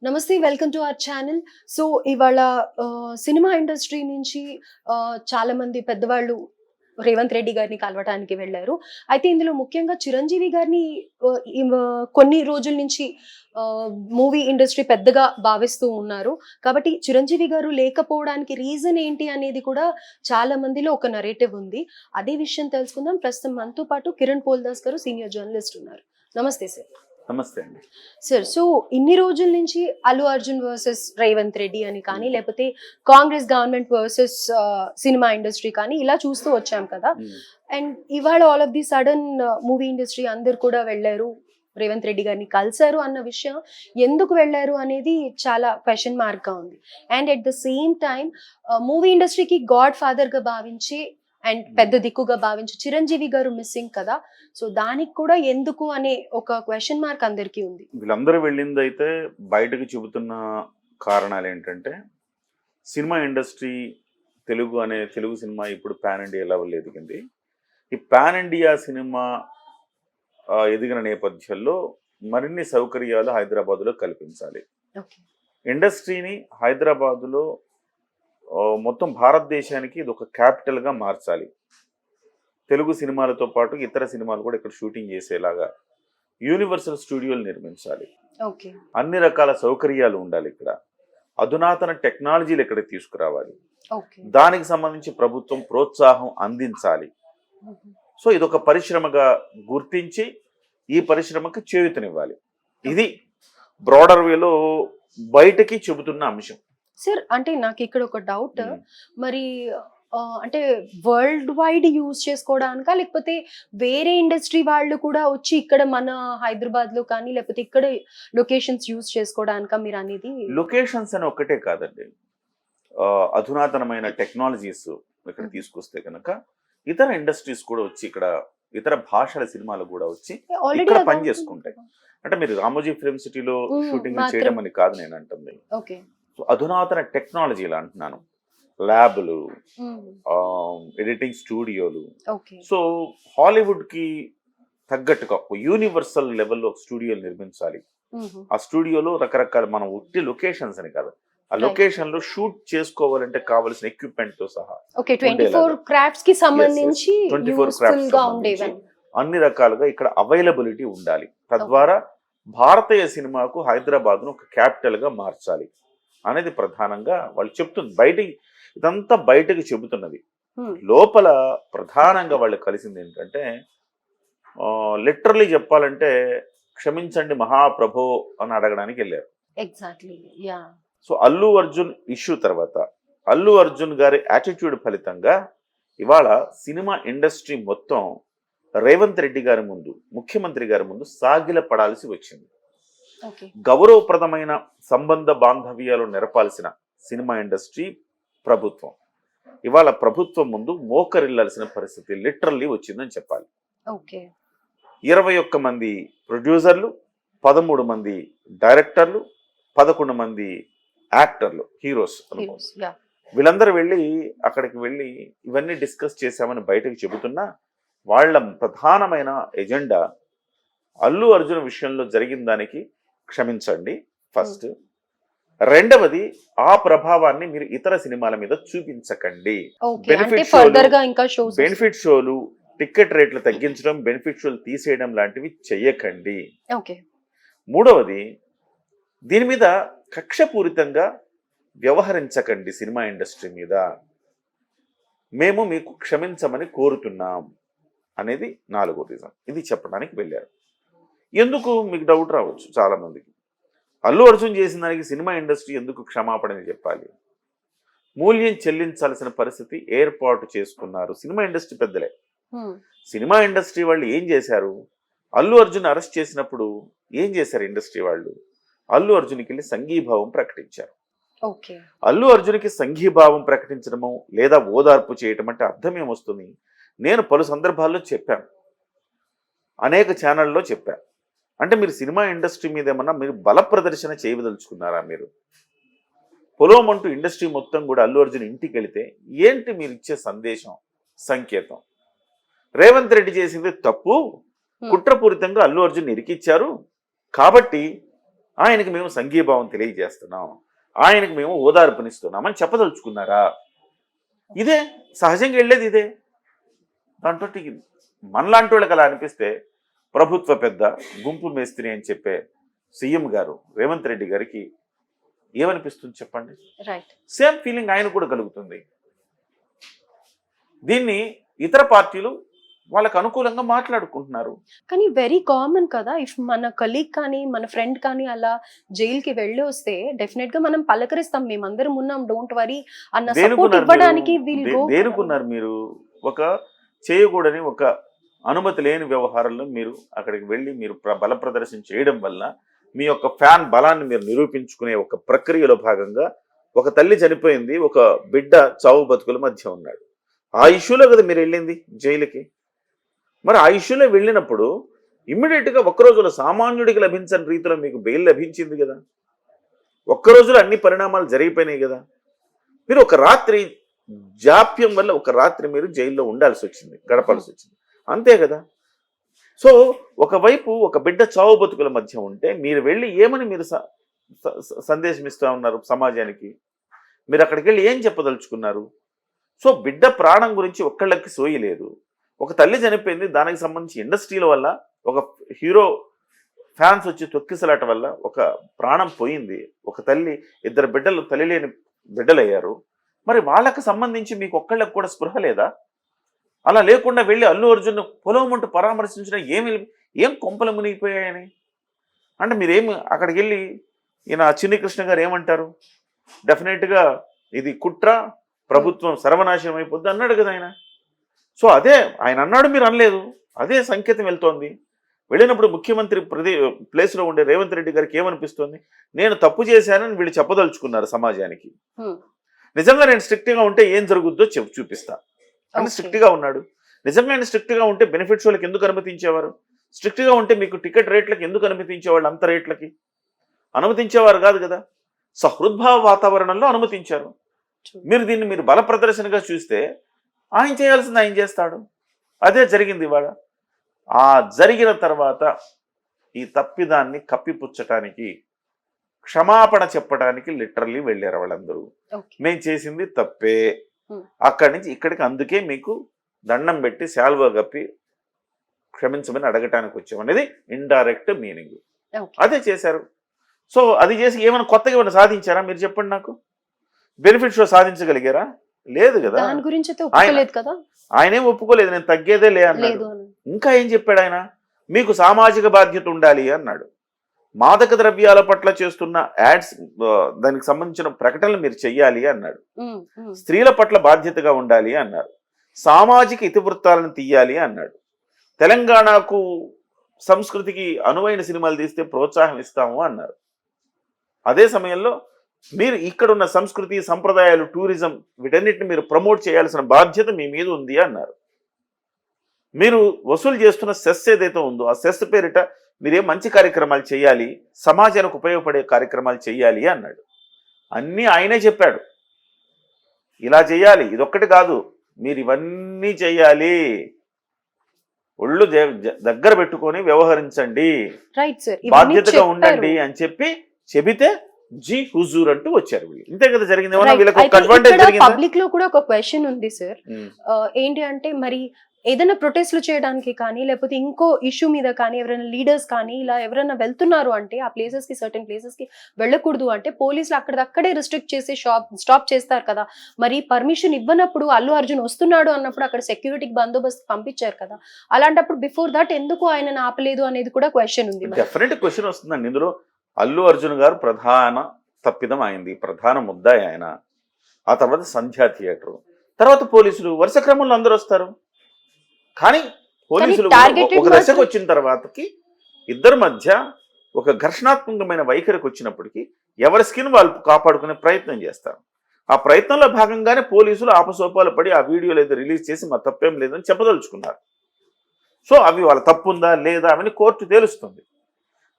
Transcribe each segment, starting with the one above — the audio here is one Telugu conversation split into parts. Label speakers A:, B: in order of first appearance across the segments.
A: నమస్తే. Welcome to our channel. So, ఇవాళ సినిమా ఇండస్ట్రీ నుంచి చాలా మంది పెద్దవాళ్ళు రేవంత్ రెడ్డి గారిని కలవటానికి వెళ్లారు. అయితే ఇందులో ముఖ్యంగా చిరంజీవి గారిని కొన్ని రోజుల నుంచి మూవీ ఇండస్ట్రీ పెద్దగా భావిస్తూ ఉన్నారు. కాబట్టి చిరంజీవి గారు లేకపోవడానికి రీజన్ ఏంటి అనేది కూడా చాలా మందిలో ఒక నరేటివ్ ఉంది. అదే విషయం తెలుసుకుందాం. ప్రస్తుతం మనతో పాటు కిరణ్ పోల్దాస్ గారు సీనియర్ జర్నలిస్ట్ ఉన్నారు. నమస్తే సార్.
B: నమస్తే అండి.
A: సార్, సో ఇన్ని రోజుల నుంచి అల్లు అర్జున్ వర్సెస్ రేవంత్ రెడ్డి అని కానీ, లేకపోతే Congress government versus cinema industry కానీ ఇలా చూస్తూ వచ్చాం కదా. అండ్ ఇవాళ all of the sudden movie industry అందరు కూడా వెళ్ళారు, రేవంత్ రెడ్డి గారిని కలిశారు అన్న విషయం ఎందుకు వెళ్ళారు అనేది చాలా క్వశ్చన్ మార్క్ గా ఉంది. And at the same time movie ఇండస్ట్రీకి గాడ్ ఫాదర్ గా భావించి అండ్ పెద్ద దిక్కుగా భావించి చిరంజీవి గారు మిస్సింగ్ కదా. సో దానికి కూడా ఎందుకు అనే ఒక క్వశ్చన్ మార్క్ అందరికీ ఉంది.
B: వీళ్ళందరూ వెళ్ళింది అయితే బయటకు చెబుతున్న కారణాలు ఏంటంటే, సినిమా ఇండస్ట్రీ తెలుగు సినిమా ఇప్పుడు పాన్ ఇండియా లెవెల్ ఎదిగింది. ఈ పాన్ ఇండియా సినిమా ఎదిగిన నేపథ్యంలో మరిన్ని సౌకర్యాలు హైదరాబాద్లో కల్పించాలి. ఇండస్ట్రీని హైదరాబాద్లో మొత్తం భారతదేశానికి ఇది ఒక క్యాపిటల్గా మార్చాలి. తెలుగు సినిమాలతో పాటు ఇతర సినిమాలు కూడా ఇక్కడ షూటింగ్ చేసేలాగా యూనివర్సల్ స్టూడియోలు నిర్మించాలి. అన్ని రకాల సౌకర్యాలు ఉండాలి. ఇక్కడ అధునాతన టెక్నాలజీలు ఇక్కడ తీసుకురావాలి. దానికి సంబంధించి ప్రభుత్వం ప్రోత్సాహం అందించాలి. సో ఇదొక పరిశ్రమగా గుర్తించి ఈ పరిశ్రమకి చేయూతనివ్వాలి. ఇది బ్రాడర్ వేలో బయటకి చెబుతున్న అంశం.
A: సార్, అంటే నాకు ఇక్కడ ఒక డౌట్. మరి అంటే వరల్డ్ వైడ్ యూజ్ చేసుకోవడానికా, లేకపోతే వేరే ఇండస్ట్రీ వాళ్ళు కూడా వచ్చి ఇక్కడ మన హైదరాబాద్ లో కానీ లేకపోతే ఇక్కడ లొకేషన్స్ యూజ్ చేసుకోవడానికా మీరు అనేది?
B: లొకేషన్స్ అని ఒక్కటే కాదండి, అధునాతనమైన టెక్నాలజీస్ ఇక్కడ తీసుకొస్తే కనుక ఇతర ఇండస్ట్రీస్ కూడా వచ్చి ఇక్కడ ఇతర భాషల సినిమాలు కూడా వచ్చి ఇక్కడ పని చేసుకుంటాయి. అంటే మీరు రామోజీ ఫిల్మ్ సిటీలో షూటింగ్ చేయడం అని కాదు నేను అంటుంది. అధునాతన టెక్నాలజీలు అంటున్నాను, ల్యాబ్లు, ఎడిటింగ్ స్టూడియోలు. సో హాలీవుడ్ కి తగ్గట్టుగా యూనివర్సల్ లెవెల్లో స్టూడియోలు నిర్మించాలి. ఆ స్టూడియోలో రకరకాల మనం ఉట్టి లొకేషన్స్ అని కాదు, ఆ లొకేషన్ లో షూట్ చేసుకోవాలంటే కావాల్సిన ఎక్విప్మెంట్ తో సహా
A: 24 క్రాఫ్ట్స్ కి సంబంధించి
B: అన్ని రకాలుగా ఇక్కడ అవైలబిలిటీ ఉండాలి. తద్వారా భారతీయ సినిమాకు హైదరాబాద్ ను ఒక క్యాపిటల్ గా మార్చాలి అనేది ప్రధానంగా వాళ్ళు చెప్తుంది. ఇదంతా బయటకు చెబుతున్నది. లోపల ప్రధానంగా వాళ్ళు కలిసింది ఏంటంటే, లిటరలీ చెప్పాలంటే క్షమించండి మహాప్రభో అని అడగడానికి వెళ్ళారు. సో అల్లు అర్జున్ ఇష్యూ తర్వాత అల్లు అర్జున్ గారి యాటిట్యూడ్ ఫలితంగా ఇవాళ సినిమా ఇండస్ట్రీ మొత్తం రేవంత్ రెడ్డి గారి ముందు, ముఖ్యమంత్రి గారి ముందు సాగిల పడాల్సి వచ్చింది. గౌరవప్రదమైన సంబంధ బాంధవ్యాలు నెరపాల్సిన సినిమా ఇండస్ట్రీ ప్రభుత్వం ఇవాళ ప్రభుత్వం ముందు మోకరిల్లాల్సిన పరిస్థితి లిటరల్లీ వచ్చిందని చెప్పాలి. 21 మంది ప్రొడ్యూసర్లు, 13 మంది డైరెక్టర్లు, 11 మంది యాక్టర్లు, హీరోస్. వీళ్ళందరూ అక్కడికి వెళ్ళి ఇవన్నీ డిస్కస్ చేశామని బయటకు చెబుతున్నా వాళ్ళ ప్రధానమైన ఎజెండా అల్లు అర్జున్ విషయంలో జరిగిన దానికి క్షమించండి ఫస్ట్, రెండవది ఆ ప్రభావాన్ని మీరు ఇతర సినిమాల మీద చూపించకండి. బెనిఫిట్ షోలు, టికెట్ రేట్లు తగ్గించడం, బెనిఫిట్ షోలు తీసేయడం లాంటివి చెయ్యకండి. మూడవది, దీని మీద కక్షపూరితంగా వ్యవహరించకండి. సినిమా ఇండస్ట్రీ మీద మేము మీకు క్షమించమని కోరుతున్నాం అనేది 4వ రీజన్. ఇది చెప్పడానికి వెళ్ళారు. ఎందుకు మీకు డౌట్ రావచ్చు చాలా మందికి, అల్లు అర్జున్ చేసిన దానికి సినిమా ఇండస్ట్రీ ఎందుకు క్షమాపణ చెప్పాలి? మూల్యం చెల్లించాల్సిన పరిస్థితి ఏర్పాటు చేసుకున్నారు సినిమా ఇండస్ట్రీ పెద్దలే. సినిమా ఇండస్ట్రీ వాళ్ళు ఏం చేశారు? అల్లు అర్జున్ అరెస్ట్ చేసినప్పుడు ఏం చేశారు ఇండస్ట్రీ వాళ్ళు? అల్లు అర్జున్కి వెళ్ళి సంఘీభావం ప్రకటించారు. అల్లు అర్జున్కి సంఘీభావం ప్రకటించడము లేదా ఓదార్పు చేయటం అంటే అర్థం ఏమొస్తుంది? నేను పలు సందర్భాల్లో చెప్పాను, అనేక ఛానళ్ళలో చెప్పాను. అంటే మీరు సినిమా ఇండస్ట్రీ మీద ఏమన్నా మీరు బల ప్రదర్శన చేయదలుచుకున్నారా? మీరు పొలోమంటూ ఇండస్ట్రీ మొత్తం కూడా అల్లు అర్జున్ ఇంటికి వెళితే ఏంటి మీరు ఇచ్చే సందేశం, సంకేతం? రేవంత్ రెడ్డి చేసింది తప్పు, కుట్రపూరితంగా అల్లు అర్జున్ ఇరికిచ్చారు కాబట్టి ఆయనకి మేము సంఘీభావం తెలియజేస్తున్నాం, ఆయనకి మేము ఓదార్పునిస్తున్నామని చెప్పదలుచుకున్నారా? ఇదే సహజంగా వెళ్ళేది ఇదే. దాంతో మనలాంటి వాళ్ళకి అలా అనిపిస్తే ప్రభుత్వ పెద్ద గుంపు మేస్త్రి అని చెప్పే సీఎం గారు రేవంత్ రెడ్డి గారికి ఏమనిపిస్తుంది చెప్పండి? సేమ్ ఫీలింగ్ ఆయన కూడా కలుగుతుంది. దీన్ని ఇతర పార్టీలు వాళ్ళకు అనుకూలంగా మాట్లాడుకుంటున్నారు.
A: కానీ వెరీ కామన్ కదా, ఇఫ్ మన కలీగ్ కానీ మన ఫ్రెండ్ కానీ అలా జైలుకి వెళ్ళి వస్తే డెఫినెట్ గా మనం పలకరిస్తాం, మేమందరం ఉన్నాం, డోంట్ వరీ అన్న సపోర్ట్ ఇవ్వడానికి
B: దేనుకున్నారు మీరు? ఒక చేయకూడని ఒక అనుమతి లేని వ్యవహారంలో మీరు అక్కడికి వెళ్ళి మీరు బల ప్రదర్శన చేయడం వల్ల మీ యొక్క ఫ్యాన్ బలాన్ని మీరు నిరూపించుకునే ఒక ప్రక్రియలో భాగంగా ఒక తల్లి చనిపోయింది, ఒక బిడ్డ చావు బతుకుల మధ్య ఉన్నాడు. ఆ ఇష్యూలో కదా మీరు వెళ్ళింది జైలుకి. మరి ఆ ఇష్యూలో వెళ్ళినప్పుడు ఇమ్మీడియట్గా ఒక్కరోజులో సామాన్యుడికి లభించని రీతిలో మీకు బెయిల్ లభించింది కదా, ఒక్కరోజులో అన్ని పరిణామాలు జరిగిపోయినాయి కదా. మీరు ఒక రాత్రి జాప్యం వల్ల ఒక రాత్రి మీరు జైల్లో ఉండాల్సి వచ్చింది, గడపాల్సి వచ్చింది, అంతే కదా. సో ఒకవైపు ఒక బిడ్డ చావు బతుకుల మధ్య ఉంటే మీరు వెళ్ళి ఏమని మీరు సందేశం ఇస్తూ ఉన్నారు సమాజానికి? మీరు అక్కడికి వెళ్ళి ఏం చెప్పదలుచుకున్నారు? సో బిడ్డ ప్రాణం గురించి ఒక్కళ్ళకి సోయి లేదు. ఒక తల్లి చనిపోయింది, దానికి సంబంధించి ఇండస్ట్రీల వల్ల ఒక హీరో ఫ్యాన్స్ వచ్చి తొక్కిసలాట వల్ల ఒక ప్రాణం పోయింది. ఒక తల్లి, ఇద్దరు బిడ్డలు తల్లి లేని బిడ్డలయ్యారు. మరి వాళ్ళకి సంబంధించి మీకు ఒక్కళ్ళకి కూడా స్పృహ లేదా? అలా లేకుండా వెళ్ళి అల్లు అర్జున్ పొలవమంటూ పరామర్శించడం ఏం కొంపలు మునిగిపోయాయని అంటే మీరేమి అక్కడికి వెళ్ళి ఈయన చిన్ని కృష్ణ గారు ఏమంటారు? డెఫినెట్గా ఇది కుట్ర, ప్రభుత్వం సర్వనాశనం అయిపోద్ది అన్నాడు కదా ఆయన. సో అదే ఆయన అన్నాడు, మీరు అనలేదు, అదే సంకేతం వెళ్తోంది. వెళ్ళినప్పుడు ముఖ్యమంత్రి ప్లేస్లో ఉండే రేవంత్ రెడ్డి గారికి ఏమనిపిస్తుంది? నేను తప్పు చేశానని వీళ్ళు చెప్పదలుచుకున్నారు సమాజానికి. నిజంగా నేను స్ట్రిక్ట్గా ఉంటే ఏం జరుగుద్దో చూపిస్తా అని స్ట్రిక్ట్గా ఉన్నాడు. నిజంగా ఆయన స్ట్రిక్ట్గా ఉంటే బెనిఫిట్స్ వాళ్ళకి ఎందుకు అనుమతించేవారు? స్ట్రిక్ట్గా ఉంటే మీకు టికెట్ రేట్లకి ఎందుకు అనుమతించేవాళ్ళు? అంత రేట్లకి అనుమతించేవారు కాదు కదా. సహృద్భావ వాతావరణంలో అనుమతించారు. మీరు మీరు బల ప్రదర్శనగా చూస్తే ఆయన చేయాల్సింది ఆయన చేస్తాడు. అదే జరిగింది ఇవాళ. ఆ జరిగిన తర్వాత ఈ తప్పిదాన్ని కప్పిపుచ్చటానికి, క్షమాపణ చెప్పడానికి లిటరల్లీ వెళ్ళారు వాళ్ళందరూ. మేము చేసింది తప్పే, అక్కడి నుంచి ఇక్కడికి, అందుకే మీకు దండం పెట్టి శాల్వా కప్పి క్షమించమని అడగటానికి వచ్చామనేది ఇండైరెక్ట్ మీనింగ్. అదే చేశారు. సో అది చేసి ఏమైనా కొత్తగా ఏమైనా సాధించారా మీరు చెప్పండి నాకు? బెనిఫిట్స్ సాధించగలిగారా? లేదు కదా. ఆయనేం ఒప్పుకోలేదు, నేను తగ్గేదే లే అన్నాడు. ఇంకా ఏం చెప్పాడు ఆయన? మీకు సామాజిక బాధ్యత ఉండాలి అన్నాడు. మాదక ద్రవ్యాల పట్ల చేస్తున్న యాడ్స్, దానికి సంబంధించిన ప్రకటనలు మీరు చెయ్యాలి అన్నాడు. స్త్రీల పట్ల బాధ్యతగా ఉండాలి అన్నారు. సామాజిక ఇతివృత్తాలను తీయాలి అన్నాడు. తెలంగాణకు సంస్కృతికి అనువైన సినిమాలు తీస్తే ప్రోత్సాహం ఇస్తాము అన్నారు. అదే సమయంలో మీరు ఇక్కడున్న సంస్కృతి, సంప్రదాయాలు, టూరిజం, వీటన్నిటిని మీరు ప్రమోట్ చేయాల్సిన బాధ్యత మీ మీద ఉంది అన్నారు. మీరు వసూలు చేస్తున్న సెస్ ఏదైతే ఉందో ఆ సెస్ పేరిట మీరే మంచి కార్యక్రమాలు చేయాలి, సమాజానికి ఉపయోగపడే కార్యక్రమాలు చేయాలి అన్నాడు. అన్నీ ఆయనే చెప్పాడు. ఇలా చేయాలి, ఇదొక్కటి కాదు, మీరు ఇవన్నీ చేయాలి, ఒళ్ళు దగ్గర పెట్టుకొని వ్యవహరించండి, బాధ్యతగా ఉండండి అని చెబితే జీ హుజూర్ అంటూ వచ్చారు. ఇంతే కదా జరిగింది.
A: పబ్లిక్ లో కూడా ఒక క్వశ్చన్ ఉంది సార్, ఏంటి అంటే మరి ఏదైనా ప్రొటెస్ట్లు చేయడానికి కానీ లేకపోతే ఇంకో ఇష్యూ మీద కానీ ఎవరైనా లీడర్స్ కానీ ఇలా ఎవరైనా వెళ్తున్నారు అంటే ఆ ప్లేసెస్ కి, సర్టెన్ ప్లేసెస్ కి వెళ్ళకూడదు అంటే పోలీసులు అక్కడే రిస్ట్రిక్ట్ చేసి స్టాప్ చేస్తారు కదా. మరి పర్మిషన్ ఇవ్వనప్పుడు అల్లు అర్జున్ వస్తున్నాడు అన్నప్పుడు అక్కడ సెక్యూరిటీకి బందోబస్తు పంపించారు కదా. అలాంటప్పుడు బిఫోర్ దట్ ఎందుకు ఆయన ఆపలేదు అనేది కూడా క్వశ్చన్ ఉంది.
B: డెఫినెట్ క్వశ్చన్ వస్తుందండి ఇందులో. అల్లు అర్జున్ గారు ప్రధాన తప్పిదం అయింది, ప్రధాన ముద్దాయి ఆయన. ఆ తర్వాత సంధ్యా థియేటర్, తర్వాత పోలీసులు, వరుస క్రమంలో అందరూ వస్తారు. కానీ పోలీసులు ఒక దశకు వచ్చిన తర్వాతకి ఇద్దరి మధ్య ఒక ఘర్షణాత్మకమైన వైఖరికి వచ్చినప్పటికీ ఎవరి స్కిన్ వాళ్ళు కాపాడుకునే ప్రయత్నం చేస్తారు. ఆ ప్రయత్నంలో భాగంగానే పోలీసులు ఆపసోపాలు పడి ఆ వీడియోలు ఏదో రిలీజ్ చేసి మా తప్పేం లేదని చెప్పదలుచుకున్నారు. సో అవి వాళ్ళ తప్పు ఉందా లేదా అని కోర్టు తేలుస్తుంది.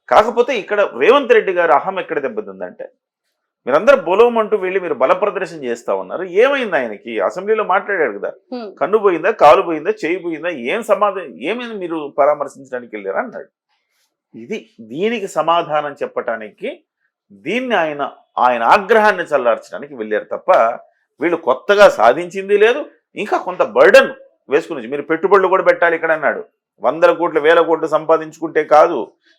B: కాకపోతే ఇక్కడ రేవంత్ రెడ్డి గారు అహం ఎక్కడ దెబ్బతిందంటే, మీరందరూ బొలవమంటూ వెళ్ళి మీరు బల ప్రదర్శన చేస్తా ఉన్నారు. ఏమైంది ఆయనకి? అసెంబ్లీలో మాట్లాడాడు కదా, కన్ను పోయిందా, కాలు పోయిందా, చేయి పోయిందా, ఏం సమాధానం, ఏమైంది మీరు పరామర్శించడానికి వెళ్ళారా అన్నాడు. ఇది దీనికి సమాధానం చెప్పటానికి దీన్ని ఆయన ఆగ్రహాన్ని చల్లార్చడానికి వెళ్ళారు తప్ప వీళ్ళు కొత్తగా సాధించింది లేదు. ఇంకా కొంత బర్డన్ వేసుకుని మీరు పెట్టుబడులు కూడా పెట్టాలి ఇక్కడ అన్నాడు. 100 కోట్లు 1000 కోట్లు సంపాదించుకుంటే కాదు,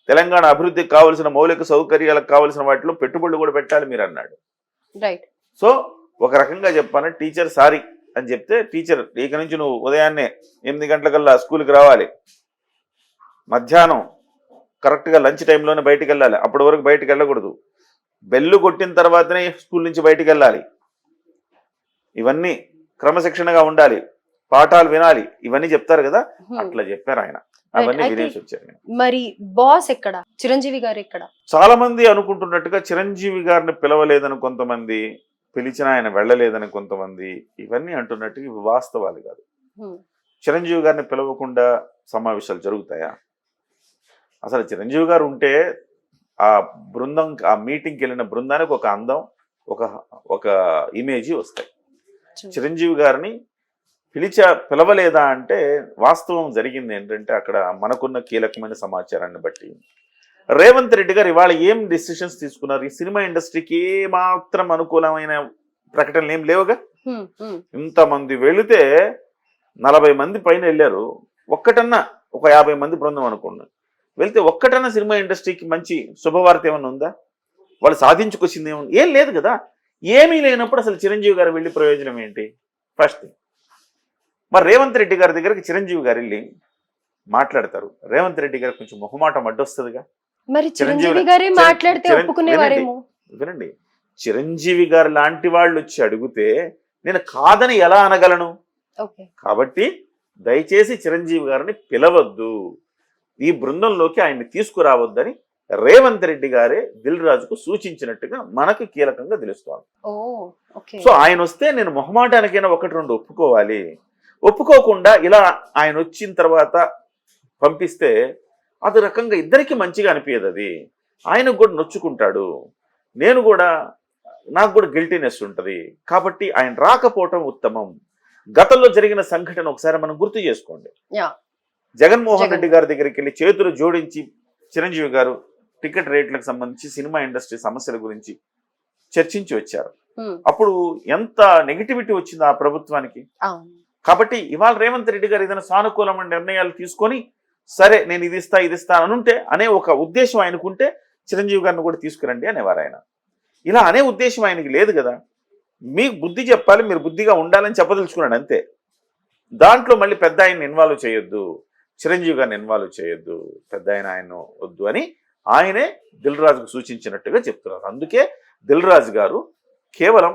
B: తెలంగాణ అభివృద్ధికి కావాల్సిన మౌలిక సౌకర్యాలకు కావాల్సిన వాటిలో పెట్టుబడులు కూడా పెట్టాలి మీరు అన్నాడు.
A: రైట్.
B: సో ఒక రకంగా చెప్పాను, టీచర్ సారీ అని చెప్తే టీచర్ ఇక నుంచి నువ్వు ఉదయాన్నే 8 గంటలకల్లా స్కూల్కి రావాలి, మధ్యాహ్నం కరెక్ట్గా లంచ్ టైంలోనే బయటికి వెళ్ళాలి, అప్పటి వరకు బయటికి వెళ్ళకూడదు, బెల్లు కొట్టిన తర్వాతనే స్కూల్ నుంచి బయటికి వెళ్ళాలి, ఇవన్నీ క్రమశిక్షణగా ఉండాలి, పాఠాలు వినాలి, ఇవన్నీ చెప్తారు కదా, అట్లా చెప్పారు ఆయన. అవన్నీ వినేసి వచ్చారు.
A: మరి బాస్ ఎక్కడ, చిరంజీవి గారు ఎక్కడ?
B: చాలా మంది అనుకుంటున్నట్టుగా చిరంజీవి గారిని పిలవలేదని కొంతమంది, పిలిచిన ఆయన వెళ్ళలేదని కొంతమంది, ఇవన్నీ అంటున్నట్టుగా ఇవి వాస్తవాలు కాదు. చిరంజీవి గారిని పిలవకుండా సమావేశాలు జరుగుతాయా? అసలు చిరంజీవి గారు ఉంటే ఆ బృందం, ఆ మీటింగ్కి వెళ్ళిన బృందానికి ఒక అందం, ఒక ఇమేజ్ వస్తాయి. చిరంజీవి గారిని పిలవలేదా అంటే వాస్తవం జరిగింది ఏంటంటే అక్కడ మనకున్న కీలకమైన సమాచారాన్ని బట్టి రేవంత్ రెడ్డి గారు ఇవాళ ఏం డెసిషన్స్ తీసుకున్నారు, ఈ సినిమా ఇండస్ట్రీకి ఏ మాత్రం అనుకూలమైన ప్రకటనలు ఏం లేవుగా. ఇంతమంది వెళితే 40 మంది పైన వెళ్ళారు, ఒక్కటన్నా ఒక 50 మంది బృందం అనుకున్నారు, వెళ్తే ఒక్కటన్నా సినిమా ఇండస్ట్రీకి మంచి శుభవార్త ఏమన్నా ఉందా? వాళ్ళు సాధించుకొచ్చింది ఏమన్నా? ఏం లేదు కదా. ఏమీ లేనప్పుడు అసలు చిరంజీవి గారు వెళ్ళి ప్రయోజనం ఏంటి? First thing. మరి రేవంత్ రెడ్డి గారి దగ్గరికి చిరంజీవి గారు వెళ్ళి మాట్లాడతారు, రేవంత్ రెడ్డి గారికి కొంచెం మొహమాటం అడ్డొస్తుందిగా.
A: మరి చిరంజీవి గారే మాట్లాడితే ఒప్పుకునేవారేమో.
B: వినండి, చిరంజీవి గారు లాంటి వాళ్ళు వచ్చి అడిగితే నేను కాదని ఎలా అనగలను? కాబట్టి దయచేసి చిరంజీవి గారిని పిలవద్దు, ఈ బృందంలోకి ఆయన్ని తీసుకురావద్దని రేవంత్ రెడ్డి గారే దిల్ రాజుకు సూచించినట్టుగా మనకు కీలకంగా తెలుస్తోంది. సో ఆయన వస్తే నేను మొహమాటానికైనా 1-2 ఒప్పుకోవాలి, ఒప్పుకోకుండా ఇలా ఆయన వచ్చిన తర్వాత పంపిస్తే అది రకంగా ఇద్దరికి మంచిగా అనిపించదు. అది ఆయనకు కూడా నొచ్చుకుంటాడు, నాకు కూడా గిల్టీనెస్ ఉంటుంది. కాబట్టి ఆయన రాకపోవటం ఉత్తమం. గతంలో జరిగిన సంఘటన ఒకసారి మనం గుర్తు చేసుకోండి. జగన్మోహన్ రెడ్డి గారి దగ్గరికి వెళ్ళి చేతులు జోడించి చిరంజీవి గారు టికెట్ రేట్లకు సంబంధించి సినిమా ఇండస్ట్రీ సమస్యల గురించి చర్చించి వచ్చారు. అప్పుడు ఎంత నెగిటివిటీ వచ్చింది ఆ ప్రభుత్వానికి. కాబట్టి ఇవాళ రేవంత్ రెడ్డి గారు ఏదైనా సానుకూలమైన నిర్ణయాలు తీసుకొని సరే నేను ఇది ఇస్తా అనుంటే అనే ఒక ఉద్దేశం ఆయనకుంటే చిరంజీవి గారిని కూడా తీసుకురండి అనేవారు ఆయన. ఇలా అనే ఉద్దేశం ఆయనకి లేదు కదా. మీకు బుద్ధి చెప్పాలి, మీరు బుద్ధిగా ఉండాలని చెప్పదలుచుకున్నాడు అంతే. దాంట్లో మళ్ళీ పెద్ద ఆయన్ని ఇన్వాల్వ్ చేయొద్దు, చిరంజీవి గారిని ఇన్వాల్వ్ చేయొద్దు, పెద్ద ఆయన వద్దు అని ఆయనే దిల్ రాజుకు సూచించినట్టుగా చెప్తున్నారు. అందుకే దిల్ రాజు గారు కేవలం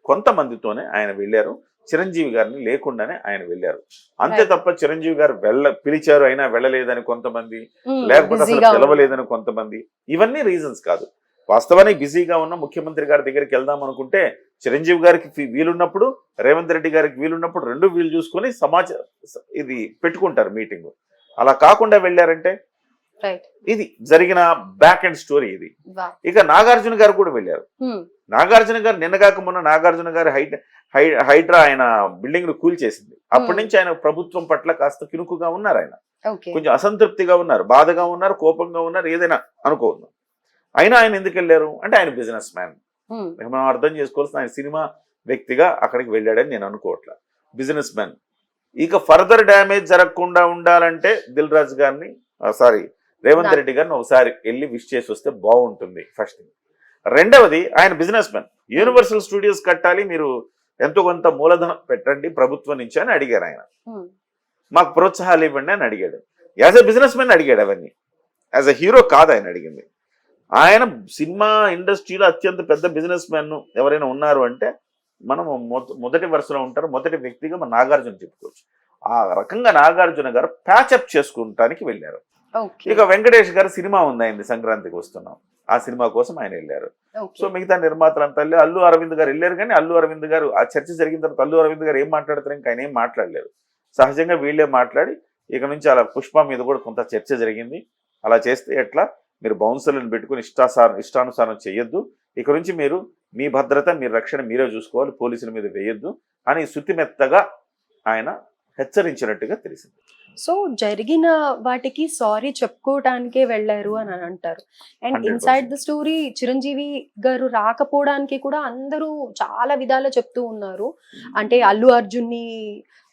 B: కొంతమందితోనే ఆయన వెళ్ళారు, చిరంజీవి గారిని లేకుండానే ఆయన వెళ్ళారు అంతే తప్ప చిరంజీవి గారు పిలిచారు అయినా వెళ్ళలేదని కొంతమంది, లేకపోతే అసలు పిలవలేదని కొంతమంది, ఇవన్నీ రీజన్స్ కాదు. వాస్తవానికి బిజీగా ఉన్న ముఖ్యమంత్రి గారి దగ్గరికి వెళ్దాం అనుకుంటే చిరంజీవి గారికి వీలున్నప్పుడు, రేవంత్ రెడ్డి గారికి వీలున్నప్పుడు రెండు వీలు చూసుకొని ఇది పెట్టుకుంటారు మీటింగ్. అలా కాకుండా వెళ్ళారంటే ఇది జరిగిన బ్యాక్ అండ్ స్టోరీ ఇది. ఇక నాగార్జున గారు కూడా వెళ్ళారు. నాగార్జున గారు నిన్నగాక మొన్న నాగార్జున గారు హైడ్రా ఆయన బిల్డింగ్ ను కూల్చేసింది. అప్పటి నుంచి ఆయన ప్రభుత్వం పట్ల కాస్త కినుకుగా ఉన్నారు, ఆయన కొంచెం అసంతృప్తిగా ఉన్నారు, బాధగా ఉన్నారు, కోపంగా ఉన్నారు, ఏదైనా అనుకోవద్దు. అయినా ఆయన ఎందుకు వెళ్ళారు అంటే ఆయన బిజినెస్ మ్యాన్. మనం అర్థం చేసుకోవాల్సిన ఆయన సినిమా వ్యక్తిగా అక్కడికి వెళ్ళాడని నేను అనుకోవట్లా, బిజినెస్ మ్యాన్. ఇక ఫర్దర్ డ్యామేజ్ జరగకుండా ఉండాలంటే దిల్ రాజు గారిని రేవంత్ రెడ్డి గారిని ఒకసారి వెళ్ళి విష్ చేసి వస్తే బాగుంటుంది ఫస్ట్ థింగ్. రెండవది ఆయన బిజినెస్ మ్యాన్, యూనివర్సల్ స్టూడియోస్ కట్టాలి, మీరు ఎంతో కొంత మూలధనం పెట్టండి ప్రభుత్వం నుంచి అని అడిగారు ఆయన. మాకు ప్రోత్సాహాలు ఇవ్వండి అని అడిగాడు. యాజ్ ఎ బిజినెస్ మ్యాన్ అడిగాడు అవన్నీ, యాజ్ ఎ హీరో కాదు ఆయన అడిగింది. ఆయన సినిమా ఇండస్ట్రీలో అత్యంత పెద్ద బిజినెస్ మ్యాన్ ఎవరైనా ఉన్నారు అంటే మనం మొదటి వరుసలో ఉంటారు, మొదటి వ్యక్తిగా మన నాగార్జున చెప్పుకోవచ్చు. ఆ రకంగా నాగార్జున గారు ప్యాచప్ చేసుకుంటానికి వెళ్ళారు. ఇక వెంకటేష్ గారు సినిమా ఉంది ఆయనది, సంక్రాంతికి వస్తున్నాం, ఆ సినిమా కోసం ఆయన వెళ్ళారు. సో మిగతా నిర్మాతలంతా అల్లు అరవింద్ గారు వెళ్ళారు. కానీ అల్లు అరవింద్ గారు ఆ చర్చ జరిగిన తర్వాత అల్లు అరవింద్ గారు ఏం మాట్లాడతారు, ఇంకా ఆయన ఏం మాట్లాడలేరు. సహజంగా వీళ్ళే మాట్లాడి ఇక నుంచి అలా పుష్ప మీద కూడా కొంత చర్చ జరిగింది. అలా చేస్తే ఎట్లా, మీరు బౌన్సర్లను పెట్టుకుని ఇష్టానుసారం చేయొద్దు, ఇక నుంచి మీరు మీ భద్రత మీ రక్షణ మీరే చూసుకోవాలి, పోలీసుల మీద వేయొద్దు అని శుతిమెత్తగా ఆయన హెచ్చరించినట్టుగా తెలిసింది.
A: సో జరిగిన వాటికి సారీ చెప్పుకోవటానికే వెళ్ళారు అని అంటారు. And
B: 100%.
A: Inside the story Chiranjeevi గారు రాకపోవడానికి కూడా అందరూ చాలా విధాలు చెప్తూ ఉన్నారు. అంటే అల్లు అర్జున్ని